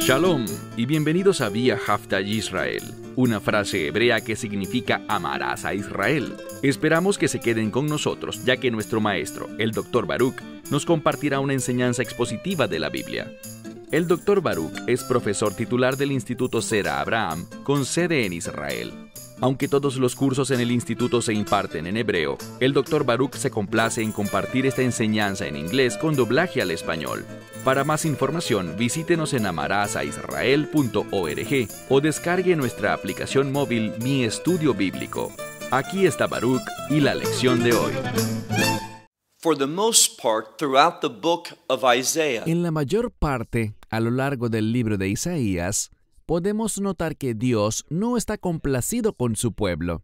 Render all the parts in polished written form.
Shalom y bienvenidos a Vía Hafta Yisrael, una frase hebrea que significa amarás a Israel. Esperamos que se queden con nosotros, ya que nuestro maestro, el Dr. Baruch, nos compartirá una enseñanza expositiva de la Biblia. El Dr. Baruch es profesor titular del Instituto Sera Abraham, con sede en Israel. Aunque todos los cursos en el instituto se imparten en hebreo, el Dr. Baruch se complace en compartir esta enseñanza en inglés con doblaje al español. Para más información, visítenos en amarasaisrael.org o descargue nuestra aplicación móvil Mi Estudio Bíblico. Aquí está Baruch y la lección de hoy. En la mayor parte, a lo largo del libro de Isaías, podemos notar que Dios no está complacido con su pueblo.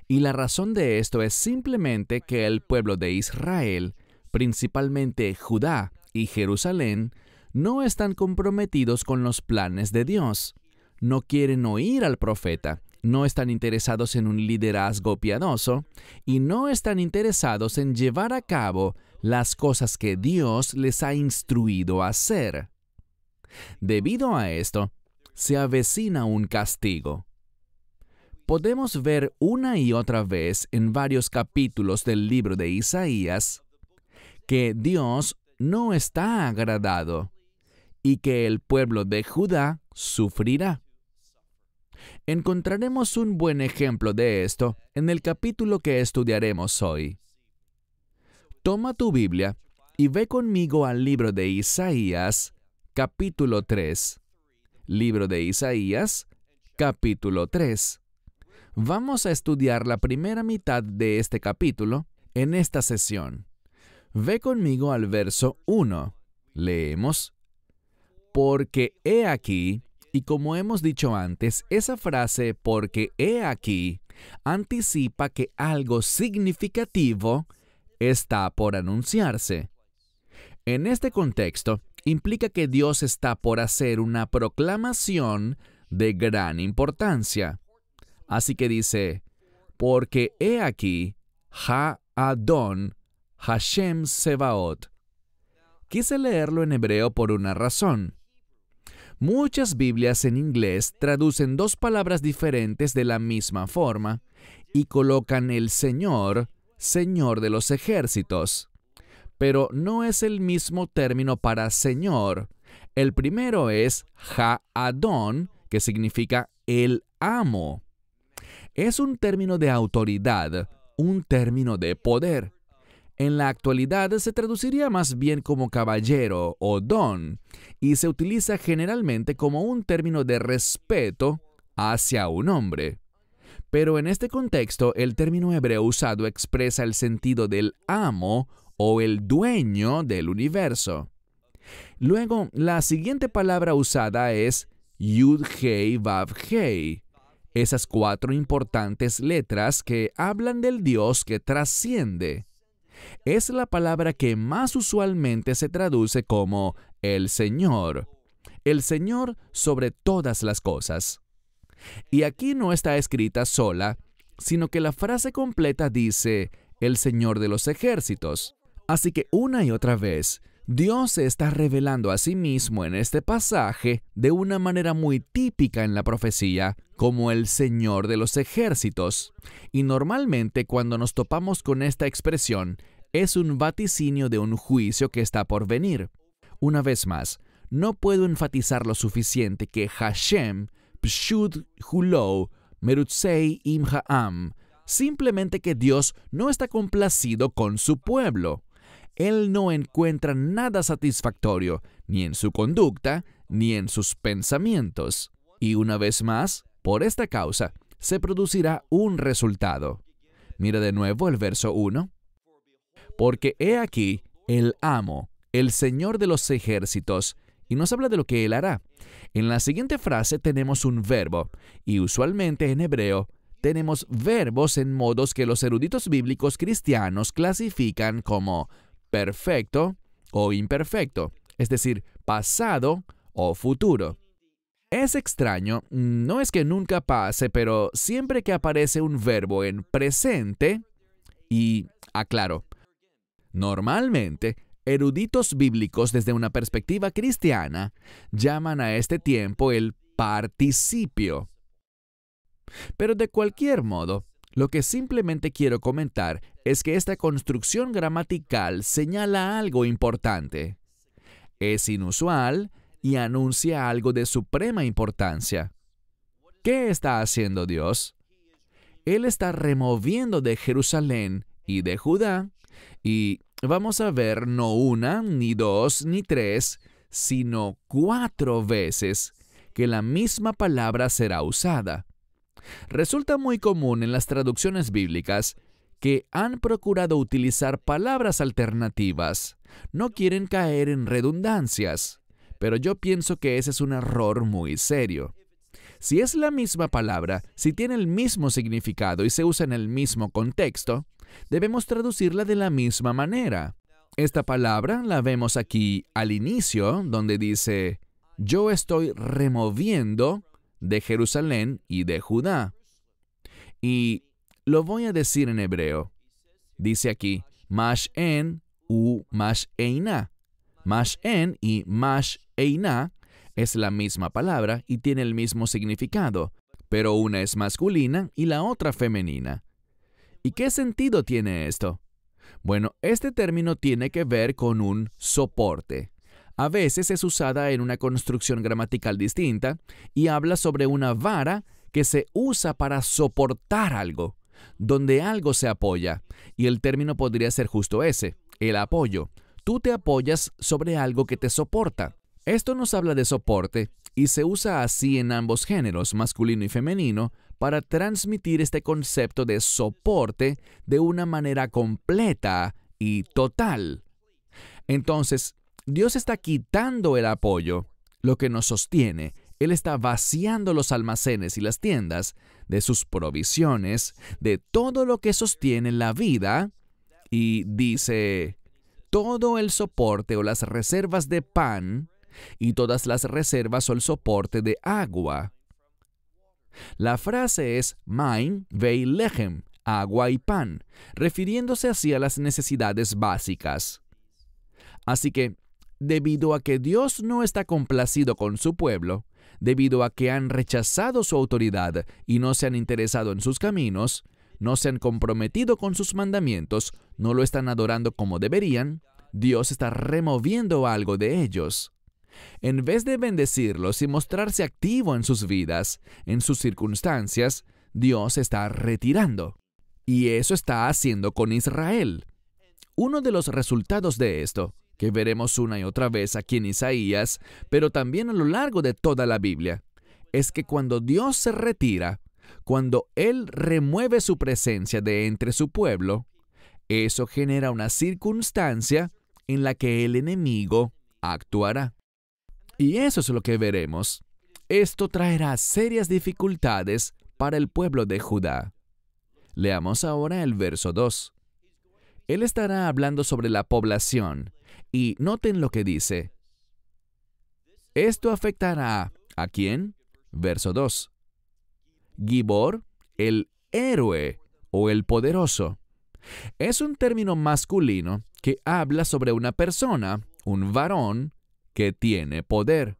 Y la razón de esto es simplemente que el pueblo de Israel, principalmente Judá y Jerusalén, no están comprometidos con los planes de Dios. No quieren oír al profeta, no están interesados en un liderazgo piadoso y no están interesados en llevar a cabo las cosas que Dios les ha instruido a hacer. Debido a esto, se avecina un castigo. Podemos ver una y otra vez en varios capítulos del libro de Isaías que Dios no está agradado y que el pueblo de Judá sufrirá. Encontraremos un buen ejemplo de esto en el capítulo que estudiaremos hoy. Toma tu Biblia y ve conmigo al libro de Isaías, capítulo 3. Libro de Isaías, capítulo 3. Vamos a estudiar la primera mitad de este capítulo en esta sesión. Ve conmigo al verso 1. Leemos: Porque he aquí, y como hemos dicho antes, esa frase porque he aquí anticipa que algo significativo está por anunciarse. En este contexto, implica que Dios está por hacer una proclamación de gran importancia. Así que dice, porque he aquí, Ha-Adon, Hashem Sebaot. Quise leerlo en hebreo por una razón. Muchas Biblias en inglés traducen dos palabras diferentes de la misma forma y colocan el Señor, Señor de los ejércitos. Pero no es el mismo término para Señor. El primero es Ha-Adon, que significa el amo. Es un término de autoridad, un término de poder. En la actualidad se traduciría más bien como caballero o don, y se utiliza generalmente como un término de respeto hacia un hombre. Pero en este contexto, el término hebreo usado expresa el sentido del amo o el dueño del universo. Luego, la siguiente palabra usada es Yud-Hei Vav-Hei, esas cuatro importantes letras que hablan del Dios que trasciende. Es la palabra que más usualmente se traduce como el Señor sobre todas las cosas. Y aquí no está escrita sola, sino que la frase completa dice el Señor de los ejércitos. Así que una y otra vez, Dios se está revelando a sí mismo en este pasaje de una manera muy típica en la profecía, como el Señor de los ejércitos. Y normalmente cuando nos topamos con esta expresión, es un vaticinio de un juicio que está por venir. Una vez más, no puedo enfatizar lo suficiente que Hashem, Pshut Hulou, Merutzei Im Ha'am, simplemente que Dios no está complacido con su pueblo. Él no encuentra nada satisfactorio, ni en su conducta, ni en sus pensamientos. Y una vez más, por esta causa, se producirá un resultado. Mira de nuevo el verso 1. Porque he aquí el amo, el Señor de los ejércitos, y nos habla de lo que Él hará. En la siguiente frase tenemos un verbo, y usualmente en hebreo tenemos verbos en modos que los eruditos bíblicos cristianos clasifican como perfecto o imperfecto, es decir, pasado o futuro. Es extraño, no es que nunca pase, pero siempre que aparece un verbo en presente, y aclaro, normalmente Eruditos bíblicos desde una perspectiva cristiana llaman a este tiempo el participio. Pero de cualquier modo, lo que simplemente quiero comentar es que esta construcción gramatical señala algo importante. Es inusual y anuncia algo de suprema importancia. ¿Qué está haciendo Dios? Él está removiendo de Jerusalén y de Judá, y vamos a ver no una, ni dos, ni tres, sino 4 veces que la misma palabra será usada. Resulta muy común en las traducciones bíblicas que han procurado utilizar palabras alternativas. No quieren caer en redundancias, pero yo pienso que ese es un error muy serio. Si es la misma palabra, si tiene el mismo significado y se usa en el mismo contexto, debemos traducirla de la misma manera. Esta palabra la vemos aquí al inicio, donde dice, yo estoy removiendo de Jerusalén y de Judá. Y lo voy a decir en hebreo. Dice aquí, mash-en u mash-einá. Mash-en y mash-einá es la misma palabra y tiene el mismo significado, pero una es masculina y la otra femenina. ¿Y qué sentido tiene esto? Bueno, este término tiene que ver con un soporte. A veces es usada en una construcción gramatical distinta y habla sobre una vara que se usa para soportar algo, donde algo se apoya, y el término podría ser justo ese, el apoyo. Tú te apoyas sobre algo que te soporta. Esto nos habla de soporte y se usa así en ambos géneros, masculino y femenino, para transmitir este concepto de soporte de una manera completa y total. Entonces, Dios está quitando el apoyo, lo que nos sostiene. Él está vaciando los almacenes y las tiendas de sus provisiones, de todo lo que sostiene la vida, y dice, todo el soporte o las reservas de pan y todas las reservas o el soporte de agua. La frase es Maim vei lechem, agua y pan, refiriéndose así a las necesidades básicas. Así que, debido a que Dios no está complacido con su pueblo, debido a que han rechazado su autoridad y no se han interesado en sus caminos, no se han comprometido con sus mandamientos, no lo están adorando como deberían, Dios está removiendo algo de ellos. En vez de bendecirlos y mostrarse activo en sus vidas, en sus circunstancias, Dios está retirando. Y eso está haciendo con Israel. Uno de los resultados de esto, que veremos una y otra vez aquí en Isaías, pero también a lo largo de toda la Biblia, es que cuando Dios se retira, cuando Él remueve su presencia de entre su pueblo, eso genera una circunstancia en la que el enemigo actuará. Y eso es lo que veremos. Esto traerá serias dificultades para el pueblo de Judá. Leamos ahora el verso 2. Él estará hablando sobre la población, y noten lo que dice. Esto afectará ¿a quién? Verso 2. Gibor, el héroe o el poderoso. Es un término masculino que habla sobre una persona, un varón, que tiene poder.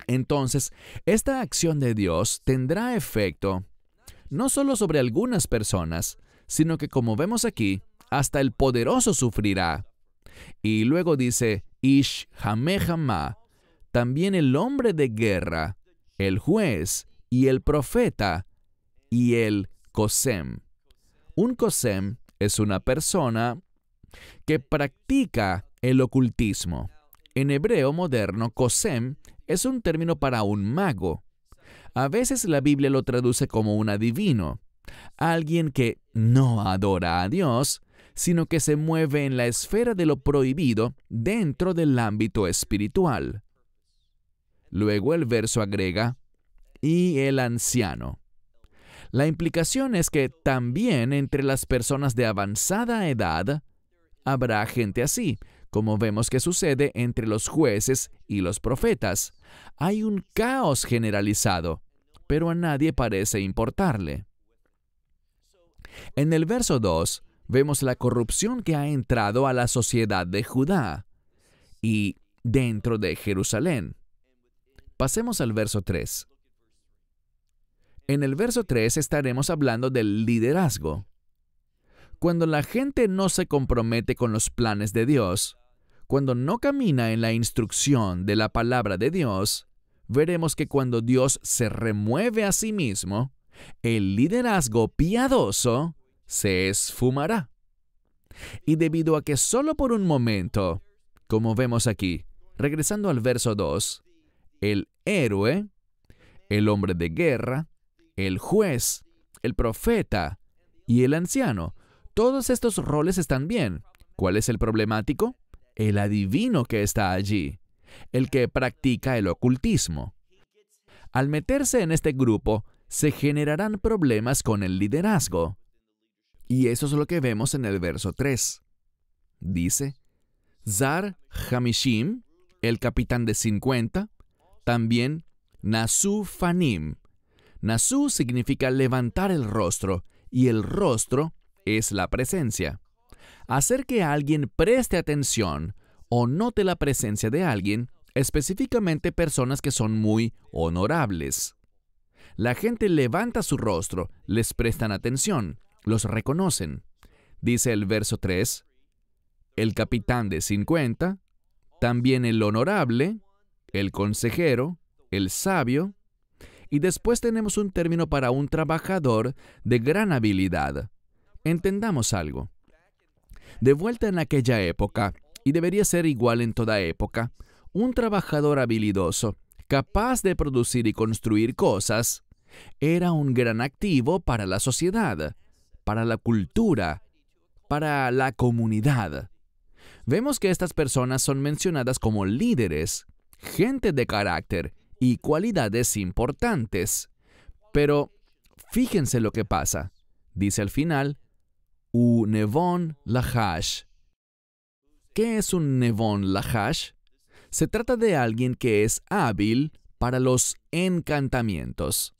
Entonces, esta acción de Dios tendrá efecto no solo sobre algunas personas, sino que, como vemos aquí, hasta el poderoso sufrirá. Y luego dice, Ish Hamehama, también el hombre de guerra, el juez y el profeta y el Kosem. Un Kosem es una persona que practica el ocultismo. En hebreo moderno, Kosem es un término para un mago. A veces la Biblia lo traduce como un adivino, alguien que no adora a Dios, sino que se mueve en la esfera de lo prohibido dentro del ámbito espiritual. Luego el verso agrega, y el anciano. La implicación es que también entre las personas de avanzada edad habrá gente así, como vemos que sucede entre los jueces y los profetas. Hay un caos generalizado, pero a nadie parece importarle. En el verso 2, vemos la corrupción que ha entrado a la sociedad de Judá y dentro de Jerusalén. Pasemos al verso 3. En el verso 3 estaremos hablando del liderazgo. Cuando la gente no se compromete con los planes de Dios, cuando no camina en la instrucción de la palabra de Dios, veremos que cuando Dios se remueve a sí mismo, el liderazgo piadoso se esfumará. Y debido a que solo por un momento, como vemos aquí, regresando al verso 2, el héroe, el hombre de guerra, el juez, el profeta y el anciano, todos estos roles están bien. ¿Cuál es el problemático? El adivino que está allí, el que practica el ocultismo. Al meterse en este grupo, se generarán problemas con el liderazgo. Y eso es lo que vemos en el verso 3. Dice, Zar Hamishim, el capitán de 50, también Nasu Fanim. Nasu significa levantar el rostro, y el rostro es la presencia. Hacer que alguien preste atención o note la presencia de alguien, específicamente personas que son muy honorables. La gente levanta su rostro, les prestan atención, los reconocen. Dice el verso 3, el capitán de 50, también el honorable, el consejero, el sabio, y después tenemos un término para un trabajador de gran habilidad. Entendamos algo. De vuelta en aquella época, y debería ser igual en toda época, un trabajador habilidoso, capaz de producir y construir cosas, era un gran activo para la sociedad, para la cultura, para la comunidad. Vemos que estas personas son mencionadas como líderes, gente de carácter y cualidades importantes. Pero fíjense lo que pasa. Dice al final, U Nevon Lahash. ¿Qué es un Nevon Lahash? Se trata de alguien que es hábil para los encantamientos.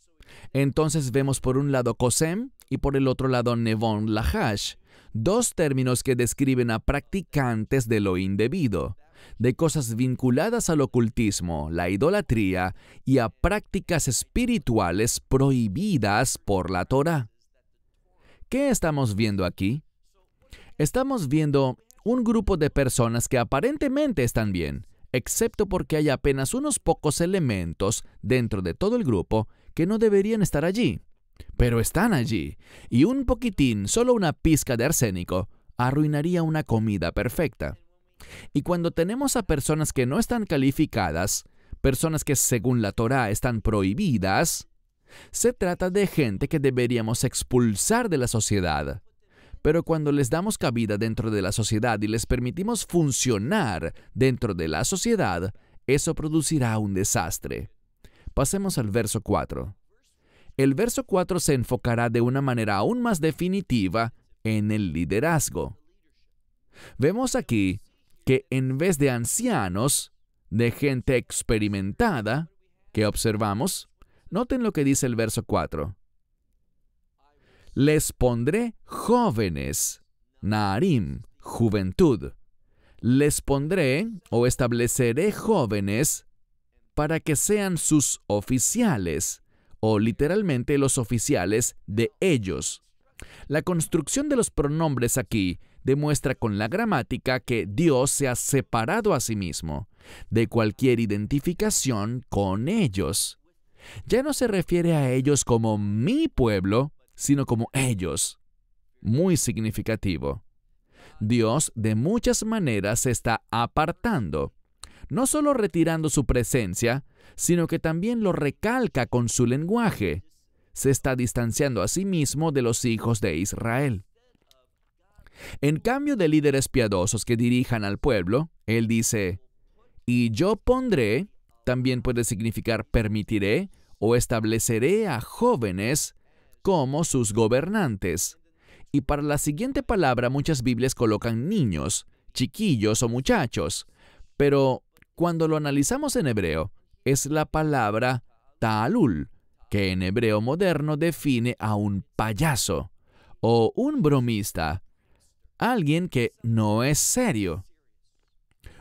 Entonces vemos por un lado Kosem y por el otro lado Nevon Lahash, dos términos que describen a practicantes de lo indebido, de cosas vinculadas al ocultismo, la idolatría y a prácticas espirituales prohibidas por la Torá. ¿Qué estamos viendo aquí? Estamos viendo un grupo de personas que aparentemente están bien, excepto porque hay apenas unos pocos elementos dentro de todo el grupo que no deberían estar allí. Pero están allí, y un poquitín, solo una pizca de arsénico, arruinaría una comida perfecta. Y cuando tenemos a personas que no están calificadas, personas que según la Torá están prohibidas, se trata de gente que deberíamos expulsar de la sociedad. Pero cuando les damos cabida dentro de la sociedad y les permitimos funcionar dentro de la sociedad, eso producirá un desastre. Pasemos al verso 4. El verso 4 se enfocará de una manera aún más definitiva en el liderazgo. Vemos aquí que en vez de ancianos, de gente experimentada, ¿qué observamos? Noten lo que dice el verso 4. Les pondré jóvenes, Naarim, juventud. Les pondré o estableceré jóvenes para que sean sus oficiales, o literalmente los oficiales de ellos. La construcción de los pronombres aquí demuestra con la gramática que Dios se ha separado a sí mismo de cualquier identificación con ellos. Ya no se refiere a ellos como mi pueblo, sino como ellos. Muy significativo. Dios de muchas maneras se está apartando, no solo retirando su presencia, sino que también lo recalca con su lenguaje. Se está distanciando a sí mismo de los hijos de Israel. En cambio de líderes piadosos que dirijan al pueblo, Él dice, y yo pondré, también puede significar permitiré o estableceré a jóvenes como sus gobernantes. Y para la siguiente palabra muchas Biblias colocan niños, chiquillos o muchachos, pero cuando lo analizamos en hebreo, es la palabra ta'alul, que en hebreo moderno define a un payaso o un bromista. alguien que no es serio.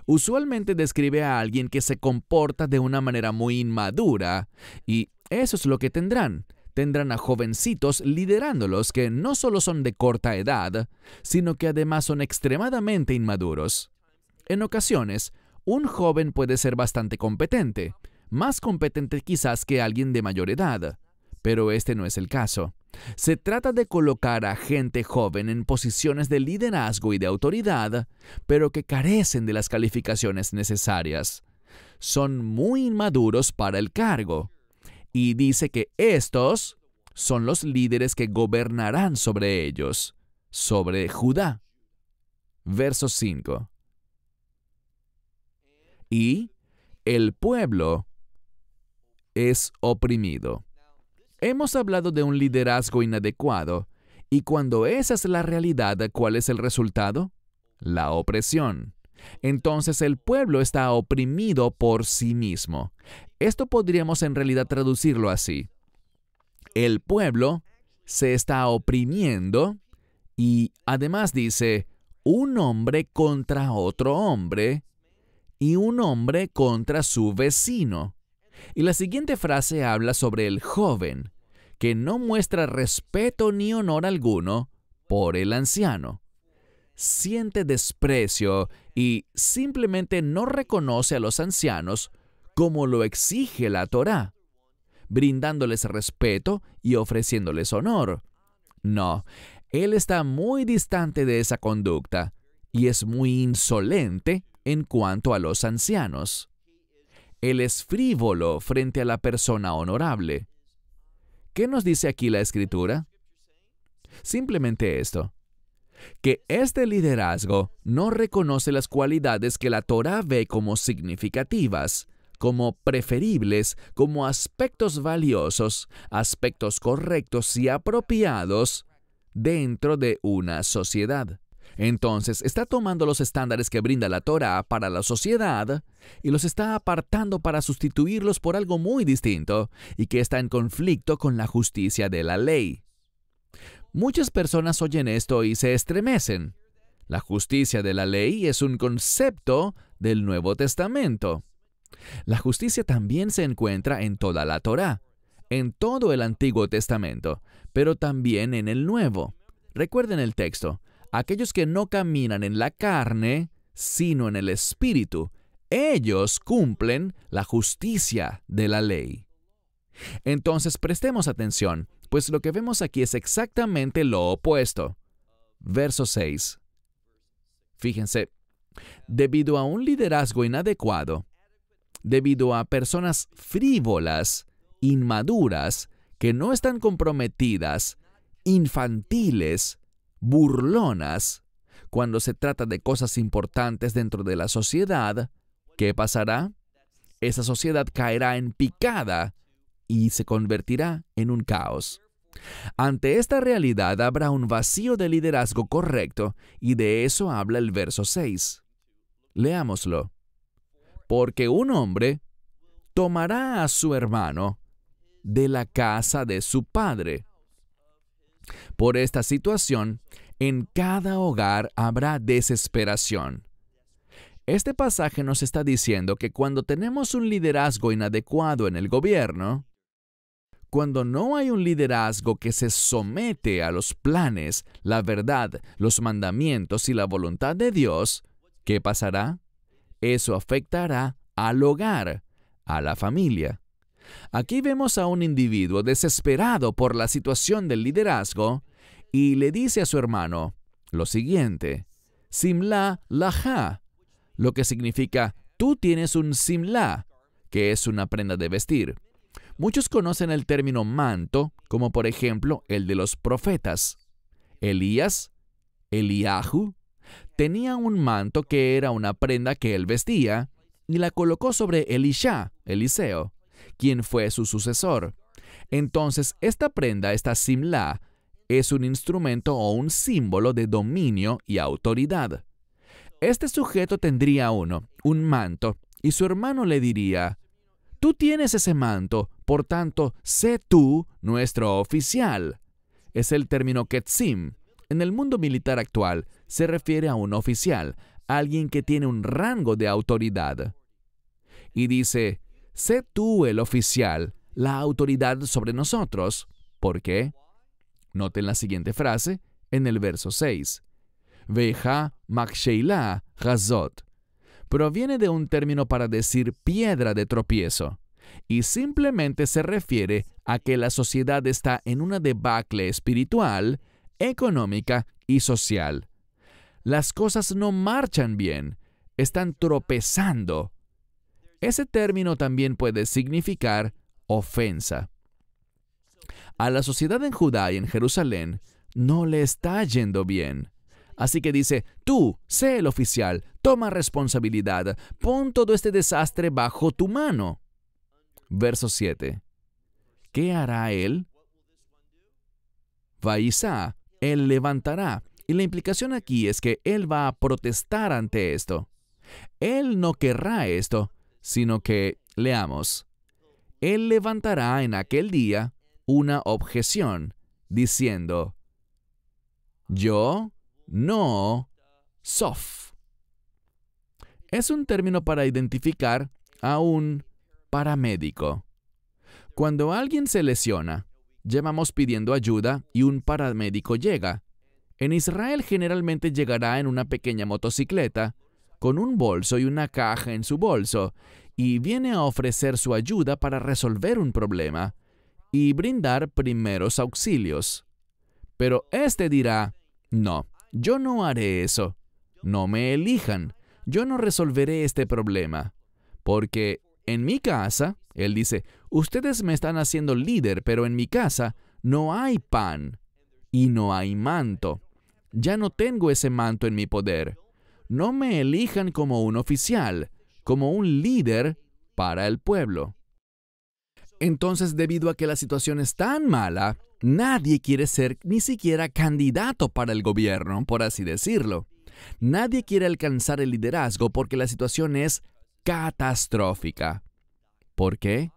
Usualmente describe a alguien que se comporta de una manera muy inmadura, y eso es lo que tendrán. Tendrán a jovencitos liderándolos que no solo son de corta edad, sino que además son extremadamente inmaduros. En ocasiones, un joven puede ser bastante competente, más competente quizás que alguien de mayor edad, pero este no es el caso. Se trata de colocar a gente joven en posiciones de liderazgo y de autoridad, pero que carecen de las calificaciones necesarias. Son muy inmaduros para el cargo. Y dice que estos son los líderes que gobernarán sobre ellos, sobre Judá. Verso 5. Y el pueblo es oprimido. Hemos hablado de un liderazgo inadecuado, y cuando esa es la realidad, ¿cuál es el resultado? La opresión. Entonces el pueblo está oprimido por sí mismo. Esto podríamos en realidad traducirlo así. El pueblo se está oprimiendo y además dice un hombre contra otro hombre y un hombre contra su vecino. Y la siguiente frase habla sobre el joven, que no muestra respeto ni honor alguno por el anciano. Siente desprecio y simplemente no reconoce a los ancianos como lo exige la Torá, brindándoles respeto y ofreciéndoles honor. No, él está muy distante de esa conducta y es muy insolente en cuanto a los ancianos. Él es frívolo frente a la persona honorable. ¿Qué nos dice aquí la Escritura? Simplemente esto: que este liderazgo no reconoce las cualidades que la Torá ve como significativas, como preferibles, como aspectos valiosos, aspectos correctos y apropiados dentro de una sociedad. Entonces, está tomando los estándares que brinda la Torá para la sociedad y los está apartando para sustituirlos por algo muy distinto y que está en conflicto con la justicia de la ley. Muchas personas oyen esto y se estremecen. La justicia de la ley es un concepto del Nuevo Testamento. La justicia también se encuentra en toda la Torá, en todo el Antiguo Testamento, pero también en el Nuevo. Recuerden el texto: aquellos que no caminan en la carne, sino en el Espíritu, ellos cumplen la justicia de la ley. Entonces prestemos atención, pues lo que vemos aquí es exactamente lo opuesto. Verso 6. Fíjense, debido a un liderazgo inadecuado, debido a personas frívolas, inmaduras, que no están comprometidas, infantiles, burlonas, cuando se trata de cosas importantes dentro de la sociedad, ¿qué pasará? Esa sociedad caerá en picada y se convertirá en un caos. Ante esta realidad habrá un vacío de liderazgo correcto, y de eso habla el verso 6. Leámoslo. Porque un hombre tomará a su hermano de la casa de su padre. Por esta situación, en cada hogar habrá desesperación. Este pasaje nos está diciendo que cuando tenemos un liderazgo inadecuado en el gobierno, cuando no hay un liderazgo que se somete a los planes, la verdad, los mandamientos y la voluntad de Dios, ¿qué pasará? Eso afectará al hogar, a la familia. Aquí vemos a un individuo desesperado por la situación del liderazgo y le dice a su hermano lo siguiente: Simla laja, lo que significa tú tienes un simla, que es una prenda de vestir. Muchos conocen el término manto, como por ejemplo el de los profetas. Elías, Eliahu, tenía un manto que era una prenda que él vestía y la colocó sobre Elisha, Eliseo, quien fue su sucesor. Entonces, esta prenda, esta simla, es un instrumento o un símbolo de dominio y autoridad. Este sujeto tendría un manto, y su hermano le diría: tú tienes ese manto, por tanto, sé tú nuestro oficial. Es el término ketzim. En el mundo militar actual, se refiere a un oficial, alguien que tiene un rango de autoridad. Y dice, sé tú el oficial, la autoridad sobre nosotros. ¿Por qué? Noten la siguiente frase en el verso 6. Veja maksheila hazot. Proviene de un término para decir piedra de tropiezo, y simplemente se refiere a que la sociedad está en una debacle espiritual, económica y social. Las cosas no marchan bien, están tropezando. Ese término también puede significar ofensa. A la sociedad en Judá y en Jerusalén no le está yendo bien. Así que dice, tú, sé el oficial, toma responsabilidad, pon todo este desastre bajo tu mano. Verso 7. ¿Qué hará él? Vaisá, él levantará. Y la implicación aquí es que él va a protestar ante esto. Él no querrá esto, sino que, leamos, él levantará en aquel día una objeción, diciendo, yo no sof. Es un término para identificar a un paramédico. Cuando alguien se lesiona, llamamos pidiendo ayuda y un paramédico llega. En Israel generalmente llegará en una pequeña motocicleta, con un bolso y una caja en su bolso, y viene a ofrecer su ayuda para resolver un problema y brindar primeros auxilios. Pero éste dirá, no, yo no haré eso. No me elijan. Yo no resolveré este problema. Porque en mi casa, él dice, ustedes me están haciendo líder, pero en mi casa no hay pan y no hay manto. Ya no tengo ese manto en mi poder. No me elijan como un oficial, como un líder para el pueblo. Entonces, debido a que la situación es tan mala, nadie quiere ser ni siquiera candidato para el gobierno, por así decirlo. Nadie quiere alcanzar el liderazgo porque la situación es catastrófica. ¿Por qué?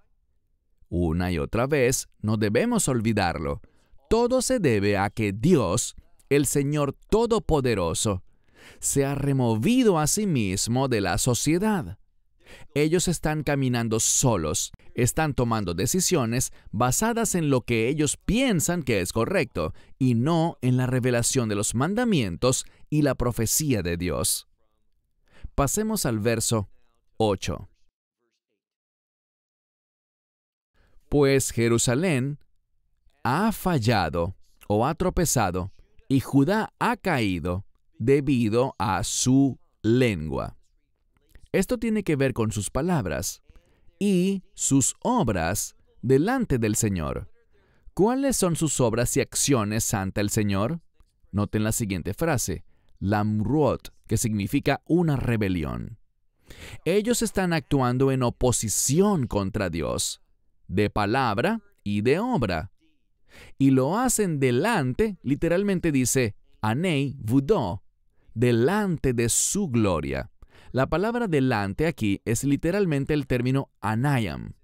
Una y otra vez, no debemos olvidarlo. Todo se debe a que Dios, el Señor Todopoderoso, se ha removido a sí mismo de la sociedad. Ellos están caminando solos, están tomando decisiones basadas en lo que ellos piensan que es correcto y no en la revelación de los mandamientos y la profecía de Dios. Pasemos al verso 8. Pues Jerusalén ha fallado o ha tropezado y Judá ha caído debido a su lengua. Esto tiene que ver con sus palabras y sus obras delante del Señor. ¿Cuáles son sus obras y acciones ante el Señor? Noten la siguiente frase, lamruot, que significa una rebelión. Ellos están actuando en oposición contra Dios, de palabra y de obra. Y lo hacen delante, literalmente dice, anei vudó, delante de su gloria. La palabra delante aquí es literalmente el término anayam,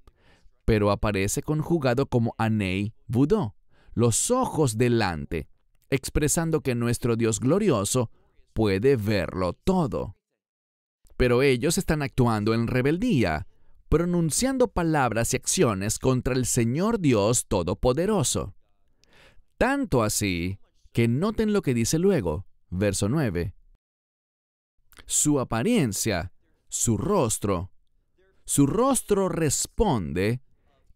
pero aparece conjugado como anei vudó, los ojos delante, expresando que nuestro Dios glorioso puede verlo todo. Pero ellos están actuando en rebeldía, pronunciando palabras y acciones contra el Señor Dios Todopoderoso. Tanto así que noten lo que dice luego, verso 9. Su apariencia, su rostro responde,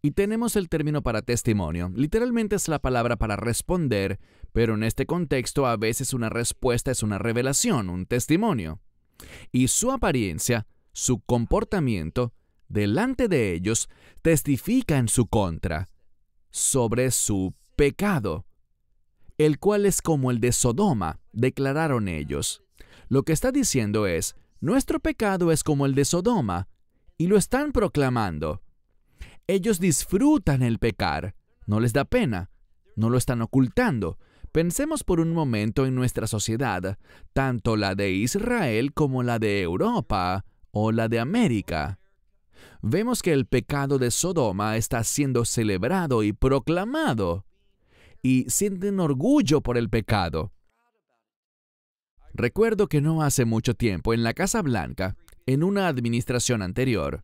y tenemos el término para testimonio. Literalmente es la palabra para responder, pero en este contexto a veces una respuesta es una revelación, un testimonio. Y su apariencia, su comportamiento, delante de ellos, testifica en su contra, sobre su pecado, el cual es como el de Sodoma, declararon ellos. Lo que está diciendo es, nuestro pecado es como el de Sodoma, y lo están proclamando. Ellos disfrutan el pecar, no les da pena, no lo están ocultando. Pensemos por un momento en nuestra sociedad, tanto la de Israel como la de Europa o la de América. Vemos que el pecado de Sodoma está siendo celebrado y proclamado, y sienten orgullo por el pecado. Recuerdo que no hace mucho tiempo en la Casa Blanca, en una administración anterior,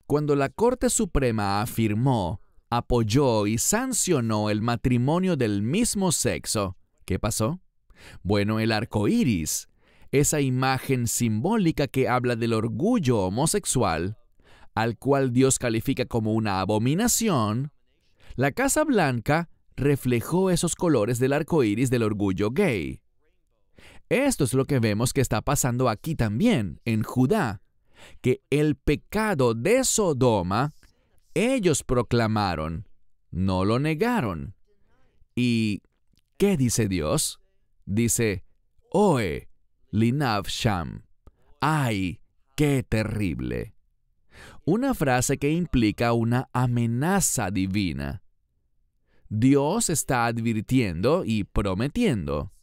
cuando la Corte Suprema afirmó, apoyó y sancionó el matrimonio del mismo sexo, ¿qué pasó? Bueno, el arco iris, esa imagen simbólica que habla del orgullo homosexual, al cual Dios califica como una abominación, la Casa Blanca reflejó esos colores del arco iris del orgullo gay. Esto es lo que vemos que está pasando aquí también, en Judá, que el pecado de Sodoma, ellos proclamaron, no lo negaron. ¿Y qué dice Dios? Dice, Oe, Linav Sham. ¡Ay, qué terrible! Una frase que implica una amenaza divina. Dios está advirtiendo y prometiendo.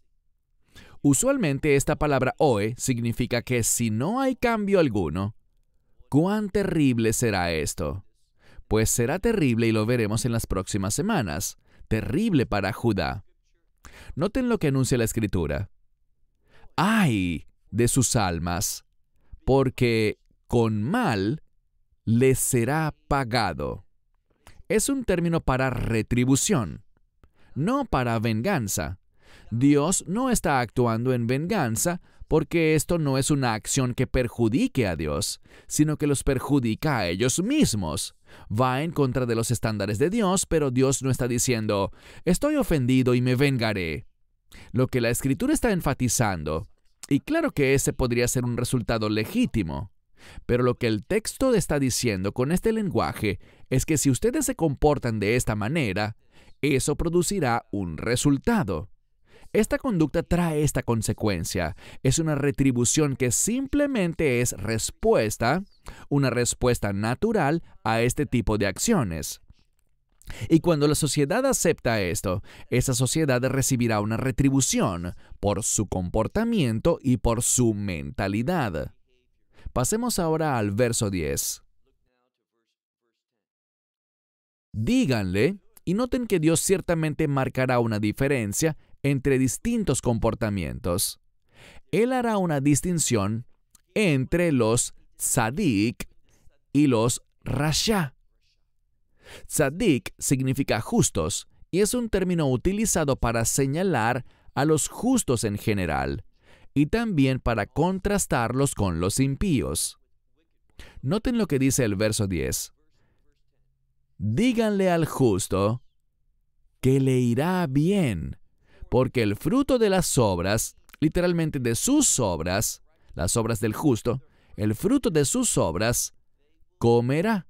Usualmente esta palabra Oe significa que si no hay cambio alguno, ¿cuán terrible será esto? Pues será terrible y lo veremos en las próximas semanas. Terrible para Judá. Noten lo que anuncia la Escritura. ¡Ay de sus almas! Porque con mal les será pagado. Es un término para retribución, no para venganza. Dios no está actuando en venganza porque esto no es una acción que perjudique a Dios, sino que los perjudica a ellos mismos. Va en contra de los estándares de Dios, pero Dios no está diciendo, estoy ofendido y me vengaré. Lo que la Escritura está enfatizando, y claro que ese podría ser un resultado legítimo, pero lo que el texto está diciendo con este lenguaje es que si ustedes se comportan de esta manera, eso producirá un resultado. Esta conducta trae esta consecuencia. Es una retribución que simplemente es respuesta, una respuesta natural a este tipo de acciones. Y cuando la sociedad acepta esto, esa sociedad recibirá una retribución por su comportamiento y por su mentalidad. Pasemos ahora al verso 10. Díganle, y noten que Dios ciertamente marcará una diferencia entre distintos comportamientos. Él hará una distinción entre los tzadik y los rasha. Tzadik significa justos y es un término utilizado para señalar a los justos en general y también para contrastarlos con los impíos. Noten lo que dice el verso 10. Díganle al justo que le irá bien, porque el fruto de las obras, literalmente de sus obras, las obras del justo, el fruto de sus obras, comerá.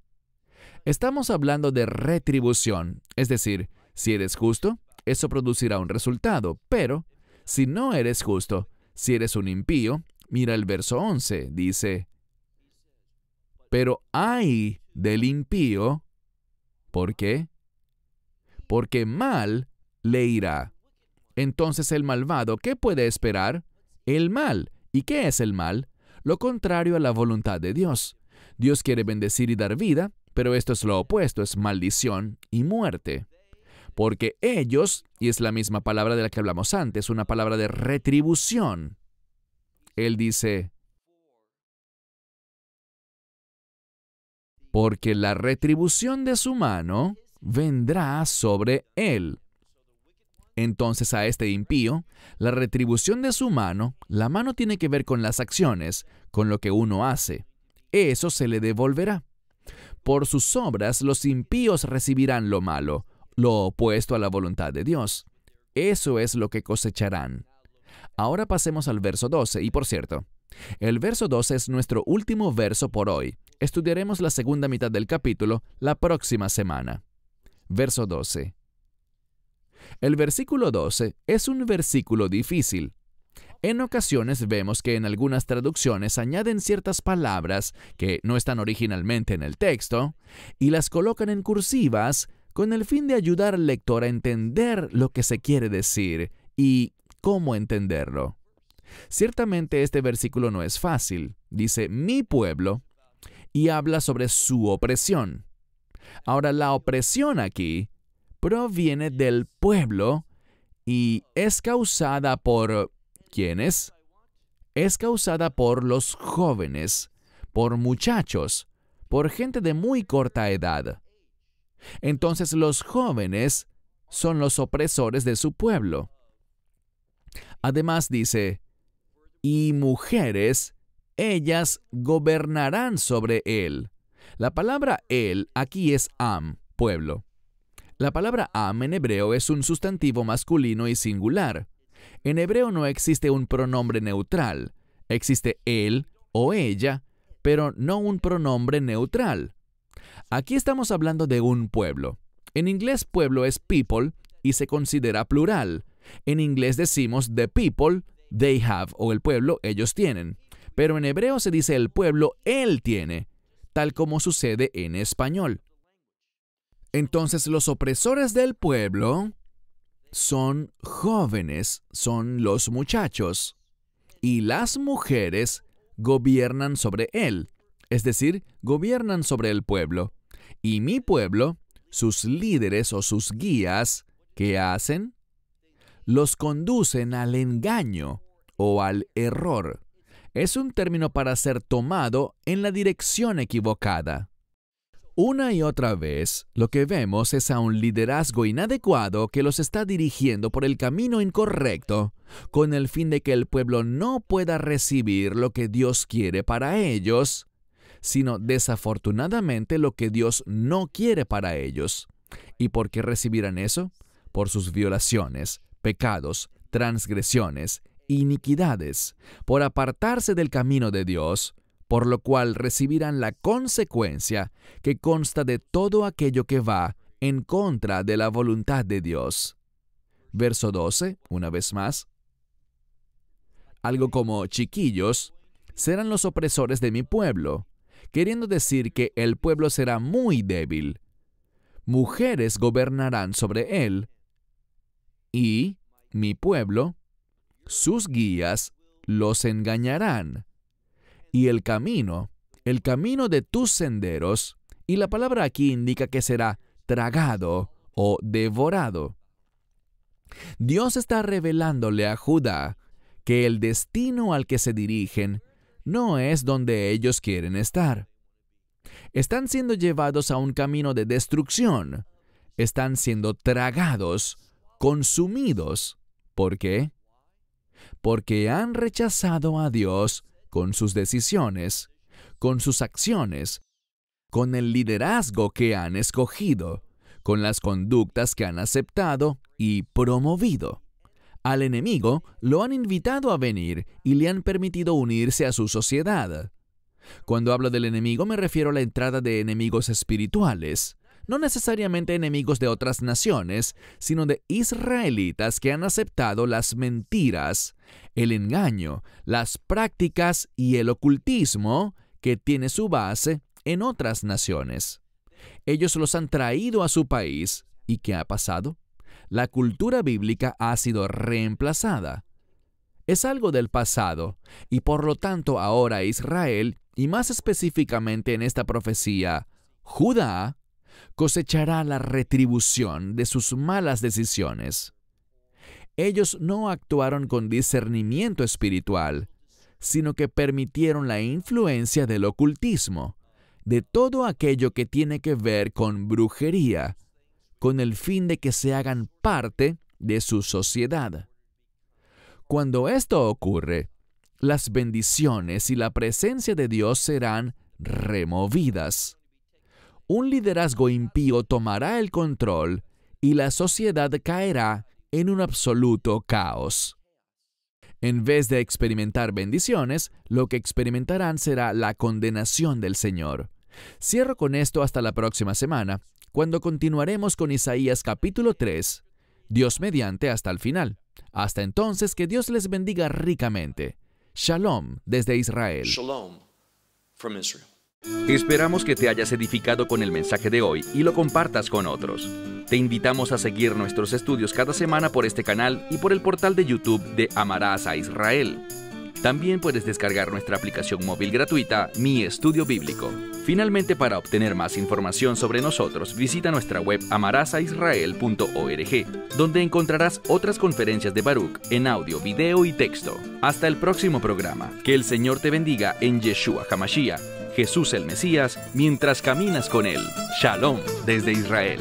Estamos hablando de retribución, es decir, si eres justo, eso producirá un resultado, pero si no eres justo, si eres un impío, mira el verso 11, dice, pero ay del impío, ¿por qué? Porque mal le irá. Entonces el malvado, ¿qué puede esperar? El mal. ¿Y qué es el mal? Lo contrario a la voluntad de Dios. Dios quiere bendecir y dar vida, pero esto es lo opuesto, es maldición y muerte. Porque ellos, y es la misma palabra de la que hablamos antes, una palabra de retribución. Él dice, porque la retribución de su mano vendrá sobre él. Entonces a este impío, la retribución de su mano, la mano tiene que ver con las acciones, con lo que uno hace. Eso se le devolverá. Por sus obras los impíos recibirán lo malo, lo opuesto a la voluntad de Dios. Eso es lo que cosecharán. Ahora pasemos al verso 12, y por cierto, el verso 12 es nuestro último verso por hoy. Estudiaremos la segunda mitad del capítulo la próxima semana. Verso 12. El versículo 12 es un versículo difícil. En ocasiones vemos que en algunas traducciones añaden ciertas palabras que no están originalmente en el texto y las colocan en cursivas con el fin de ayudar al lector a entender lo que se quiere decir y cómo entenderlo. Ciertamente este versículo no es fácil. Dice mi pueblo y habla sobre su opresión. Ahora la opresión aquí proviene del pueblo y es causada por ¿quiénes? Es causada por los jóvenes, por muchachos, por gente de muy corta edad. Entonces los jóvenes son los opresores de su pueblo. Además dice, y mujeres, ellas gobernarán sobre él. La palabra él aquí es am, pueblo. La palabra am en hebreo es un sustantivo masculino y singular. En hebreo no existe un pronombre neutral. Existe él o ella, pero no un pronombre neutral. Aquí estamos hablando de un pueblo. En inglés pueblo es people y se considera plural. En inglés decimos the people, they have, o el pueblo, ellos tienen. Pero en hebreo se dice el pueblo, él tiene, tal como sucede en español. Entonces los opresores del pueblo son jóvenes, son los muchachos, y las mujeres gobiernan sobre él, es decir, gobiernan sobre el pueblo. Y mi pueblo, sus líderes o sus guías, ¿qué hacen? Los conducen al engaño o al error. Es un término para ser tomado en la dirección equivocada. Una y otra vez, lo que vemos es a un liderazgo inadecuado que los está dirigiendo por el camino incorrecto, con el fin de que el pueblo no pueda recibir lo que Dios quiere para ellos, sino desafortunadamente lo que Dios no quiere para ellos. ¿Y por qué recibirán eso? Por sus violaciones, pecados, transgresiones, iniquidades, por apartarse del camino de Dios, por lo cual recibirán la consecuencia que consta de todo aquello que va en contra de la voluntad de Dios. Verso 12, una vez más. Algo como chiquillos serán los opresores de mi pueblo, queriendo decir que el pueblo será muy débil. Mujeres gobernarán sobre él, y mi pueblo, sus guías, los engañarán. Y el camino de tus senderos, y la palabra aquí indica que será tragado o devorado. Dios está revelándole a Judá que el destino al que se dirigen no es donde ellos quieren estar. Están siendo llevados a un camino de destrucción. Están siendo tragados, consumidos. ¿Por qué? Porque han rechazado a Dios con sus decisiones, con sus acciones, con el liderazgo que han escogido, con las conductas que han aceptado y promovido. Al enemigo lo han invitado a venir y le han permitido unirse a su sociedad. Cuando hablo del enemigo me refiero a la entrada de enemigos espirituales, no necesariamente enemigos de otras naciones, sino de israelitas que han aceptado las mentiras, el engaño, las prácticas y el ocultismo que tiene su base en otras naciones. Ellos los han traído a su país. ¿Y qué ha pasado? La cultura bíblica ha sido reemplazada. Es algo del pasado, y por lo tanto ahora Israel, y más específicamente en esta profecía, Judá, cosechará la retribución de sus malas decisiones. Ellos no actuaron con discernimiento espiritual, sino que permitieron la influencia del ocultismo, de todo aquello que tiene que ver con brujería, con el fin de que se hagan parte de su sociedad. Cuando esto ocurre, las bendiciones y la presencia de Dios serán removidas. Un liderazgo impío tomará el control y la sociedad caerá en un absoluto caos. En vez de experimentar bendiciones, lo que experimentarán será la condenación del Señor. Cierro con esto hasta la próxima semana, cuando continuaremos con Isaías capítulo 3, Dios mediante hasta el final. Hasta entonces, que Dios les bendiga ricamente. Shalom desde Israel. Shalom from Israel. Esperamos que te hayas edificado con el mensaje de hoy y lo compartas con otros. Te invitamos a seguir nuestros estudios cada semana por este canal y por el portal de YouTube de Amarás a Israel. También puedes descargar nuestra aplicación móvil gratuita, Mi Estudio Bíblico. Finalmente, para obtener más información sobre nosotros, visita nuestra web amarazaisrael.org, donde encontrarás otras conferencias de Baruch en audio, video y texto. Hasta el próximo programa. Que el Señor te bendiga en Yeshua HaMashiach, Jesús el Mesías, mientras caminas con Él. Shalom desde Israel.